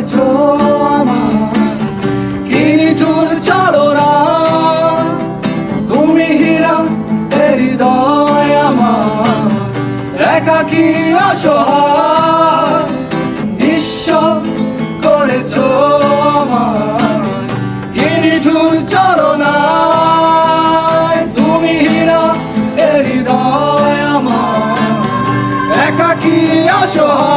করেছো আমার, কি নিঠুর ছলনা। তুমি হীরা এ হৃদয় আমার, একাকী অসহায় নিঃস্ব করেছো আমার, কি নিঠুর ছলনা। তুমি হীরা এ হৃদয় আমার, একাকী অসহায়